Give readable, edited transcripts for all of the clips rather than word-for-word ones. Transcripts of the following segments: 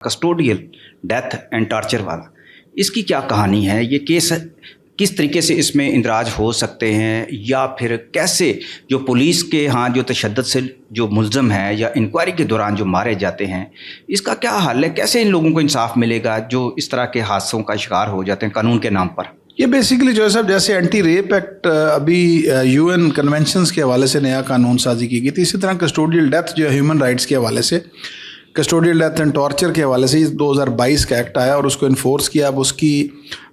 Custodial death and torture والا، اس کی کیا کہانی ہے؟ یہ کیس کس طریقے سے اس میں اندراج ہو سکتے ہیں، یا پھر کیسے جو پولیس کے ہاں جو تشدد سے جو ملزم ہیں یا انکوائری کے دوران جو مارے جاتے ہیں، اس کا کیا حل ہے؟ کیسے ان لوگوں کو انصاف ملے گا جو اس طرح کے حادثوں کا شکار ہو جاتے ہیں قانون کے نام پر؟ یہ بیسیکلی جو ہے صاحب، جیسے اینٹی ریپ ایکٹ ابھی یو این کنونشنز کے حوالے سے نیا قانون سازی کی گئی تھی، اسی طرح کسٹوڈیل ڈیتھ جو ہے ہیومن رائٹس کے حوالے سے، کسٹوڈیل ڈیتھ اینڈ ٹارچر کے حوالے سے 2022 کا ایکٹ آیا اور اس کو انفورس کیا۔ اب اس کی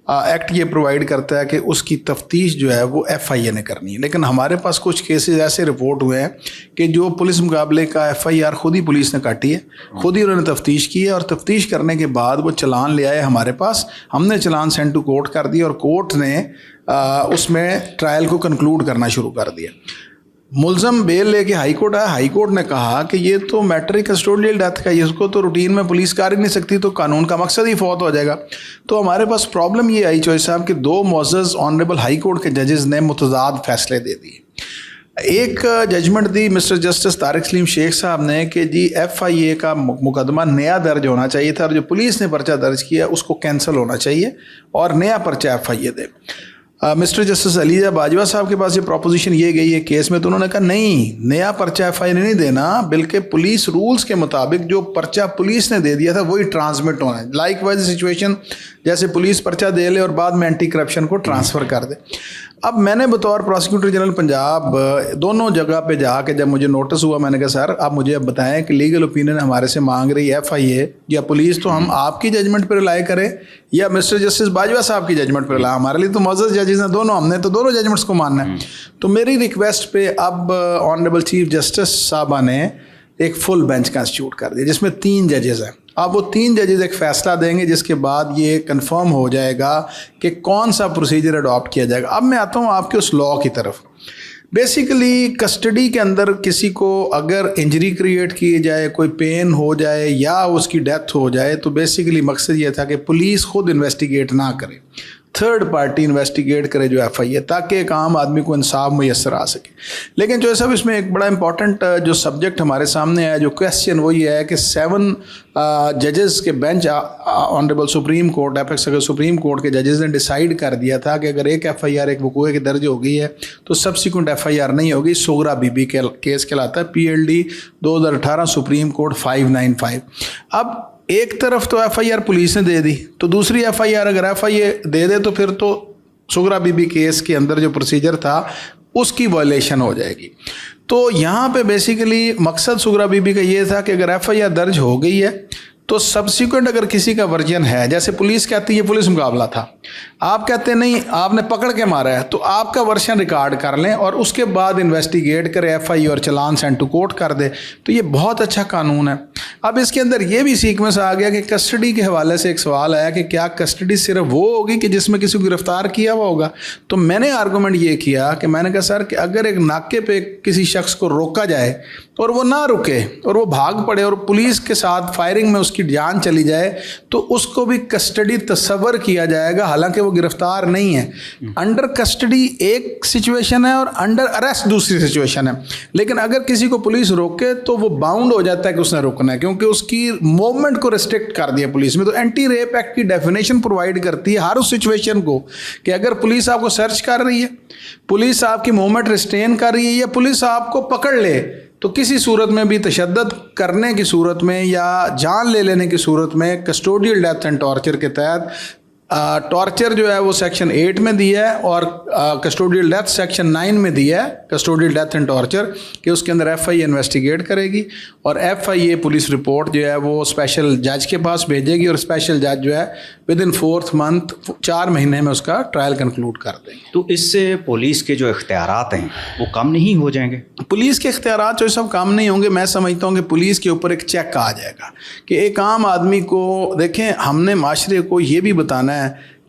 ایکٹ یہ پرووائڈ کرتا ہے کہ اس کی تفتیش جو ہے وہ ایف آئی اے نے کرنی ہے، لیکن ہمارے پاس کچھ کیسز ایسے رپورٹ ہوئے ہیں کہ جو پولیس مقابلے کا ایف آئی آر خود ہی پولیس نے کاٹی ہے، خود ہی انہوں نے تفتیش کی ہے، اور تفتیش کرنے کے بعد وہ چلان لے آئے ہمارے پاس، ہم نے چلان سینڈ ٹو کورٹ کر دیا اور کورٹ نے اس میں ٹرائل کو کنکلوڈ کرنا شروع کر دیا۔ ملزم بیل لے کے ہائی کورٹ آیا، ہائی کورٹ نے کہا کہ یہ تو میٹر ہی کسٹوڈیل ڈیتھ کا، اس کو تو روٹین میں پولیس کر ہی نہیں سکتی، تو قانون کا مقصد ہی فوت ہو جائے گا۔ تو ہمارے پاس پرابلم یہ آئی چوہے صاحب کہ دو معزز آنریبل ہائی کورٹ کے ججز نے متضاد فیصلے دے دیے۔ ایک ججمنٹ دی مسٹر جسٹس طارق سلیم شیخ صاحب نے کہ جی ایف آئی اے کا مقدمہ نیا درج ہونا چاہیے تھا، اور جو پولیس نے پرچہ درج کیا اس کو کینسل ہونا چاہیے اور نیا پرچہ ایف آئی اے دے۔ مسٹر جسٹس علیزہ باجوہ صاحب کے پاس یہ پروپوزیشن یہ گئی ہے کیس میں، تو انہوں نے کہا نہیں، نیا پرچہ ایف آئی اے نے نہیں دینا، بلکہ پولیس رولز کے مطابق جو پرچہ پولیس نے دے دیا تھا وہی ٹرانسمٹ ہونا ہے۔ لائک وائز سچویشن جیسے پولیس پرچہ دے لے اور بعد میں اینٹی کرپشن کو ٹرانسفر کر دے۔ اب میں نے بطور پراسیکیوٹر جنرل پنجاب دونوں جگہ پہ جا کے جب مجھے نوٹس ہوا، میں نے کہا سر آپ مجھے اب بتائیں کہ لیگل اوپینین ہمارے سے مانگ رہی ہے ایف آئی اے یا پولیس، تو ہم آپ کی ججمنٹ پہ رلائے کریں یا مسٹر جسٹس باجوہ صاحب کی ججمنٹ پہ رلائے؟ ہمارے لیے تو معزز ججز ہیں دونوں، ہم نے تو دونوں ججمنٹس کو ماننا ہے۔ تو میری ریکویسٹ پہ اب آنریبل چیف جسٹس صاحبہ نے ایک فل بینچ کنسٹیٹیوٹ کر دیا جس میں 3 ججز ہیں۔ اب وہ 3 ججز ایک فیصلہ دیں گے جس کے بعد یہ کنفرم ہو جائے گا کہ کون سا پروسیجر اڈاپٹ کیا جائے گا۔ اب میں آتا ہوں آپ کے اس لاء کی طرف۔ بیسیکلی کسٹڈی کے اندر کسی کو اگر انجری کریٹ کی جائے، کوئی پین ہو جائے یا اس کی ڈیتھ ہو جائے، تو بیسیکلی مقصد یہ تھا کہ پولیس خود انویسٹیگیٹ نہ کرے، تھرڈ پارٹی انویسٹیگیٹ کرے جو ایف آئی اے، تاکہ ایک عام آدمی کو انصاف میسر آ سکے۔ لیکن جو ہے صاحب اس میں ایک بڑا امپورٹنٹ جو سبجیکٹ ہمارے سامنے آیا، جو کویسچن، وہ یہ ہے کہ 7 ججز کے bench honourable supreme court, apex supreme court کے ججز نے ڈیسائیڈ کر دیا تھا کہ اگر ایک ایف آئی آر ایک وقوعے کی درج ہو گئی ہے تو سبسیکوینٹ ایف آئی آر نہیں ہوگی۔ سغرا بی بی کے کیس کہلاتا ہے، P L D 2018 supreme court 595۔ اب ایک طرف تو ایف آئی آر پولیس نے دے دی، تو دوسری ایف آئی آر اگر ایف آئی اے دے دے تو پھر تو سغرا بی بی کیس کے اندر جو پروسیجر تھا اس کی وائلیشن ہو جائے گی۔ تو یہاں پہ بیسیکلی مقصد سغرا بی بی کا یہ تھا کہ اگر ایف آئی آر درج ہو گئی ہے تو سبسیکوینٹ اگر کسی کا ورژن ہے، جیسے پولیس کہتی ہے یہ پولیس مقابلہ تھا، آپ کہتے ہیں نہیں آپ نے پکڑ کے مارا ہے، تو آپ کا ورژن ریکارڈ کر لیں اور اس کے بعد انویسٹیگیٹ کرے ایف آئی اور چلان سینڈ ٹو کورٹ کر دے، تو یہ بہت اچھا قانون ہے۔ اب اس کے اندر یہ بھی سیکوینس آ گیا کہ کسٹڈی کے حوالے سے ایک سوال آیا کہ کیا کسٹڈی صرف وہ ہوگی کہ جس میں کسی کو گرفتار کیا ہوا ہوگا؟ تو میں نے آرگومنٹ یہ کیا کہ میں نے کہا سر کہ اگر ایک ناکے پہ کسی شخص کو روکا جائے اور وہ نہ رکے اور وہ بھاگ پڑے اور پولیس کے ساتھ فائرنگ میں اس کی جان چلی جائے، تو اس کو بھی کسٹڈی تصور کیا جائے گا، حالانکہ وہ گرفتار نہیں ہے۔ انڈر کسٹڈی ایک سچویشن ہے اور انڈر اریسٹ دوسری سچویشن ہے، لیکن اگر کسی کو پولیس روکے تو وہ باؤنڈ ہو جاتا ہے کہ اس نے روکنا ہے، کیونکہ اس کی موومنٹ کو ریسٹرکٹ کر دیا پولیس میں۔ تو اینٹی ریپ ایکٹ کی ڈیفینیشن پرووائڈ کرتی ہے ہر اس سچویشن کو کہ اگر پولیس آپ کو سرچ کر رہی ہے، پولیس آپ کی موومنٹ ریسٹرین کر رہی ہے، یا پولیس آپ کو پکڑ لے، تو کسی صورت میں بھی تشدد کرنے کی صورت میں یا جان لے لینے کی صورت میں کسٹوڈیل ڈیتھ اینڈ ٹارچر کے تحت ٹارچر جو ہے وہ سیکشن 8 میں دیا ہے اور کسٹوڈیل ڈیتھ سیکشن 9 میں دیا ہے، کسٹوڈیل ڈیتھ اینڈ ٹارچر، کہ اس کے اندر ایف آئی اے انویسٹیگیٹ کرے گی اور ایف آئی اے پولیس رپورٹ جو ہے وہ اسپیشل جج کے پاس بھیجے گی، اور اسپیشل جج جو ہے ودن 4th month 4 مہینے میں اس کا ٹرائل کنکلوڈ کر دیں گے۔ تو اس سے پولیس کے جو اختیارات ہیں وہ کم نہیں ہو جائیں گے؟ پولیس کے اختیارات جو سب کام نہیں ہوں گے، میں سمجھتا ہوں کہ پولیس کے اوپر ایک چیک آ جائے گا کہ ایک عام آدمی کو دیکھیں، ہم نے معاشرے کو یہ بھی بتانا ہے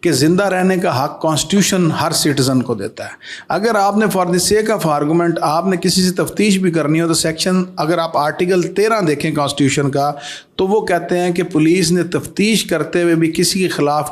کہ زندہ رہنے کا حق کانسٹیٹیوشن ہر سٹیزن کو دیتا ہے۔ اگر آپ نے for the sake of argument آپ نے کسی سے تفتیش بھی کرنی ہو تو سیکشن، اگر آپ آرٹیکل 13 دیکھیں کانسٹیٹیوشن کا، تو وہ کہتے ہیں کہ پولیس نے تفتیش کرتے ہوئے بھی کسی کے خلاف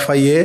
FIA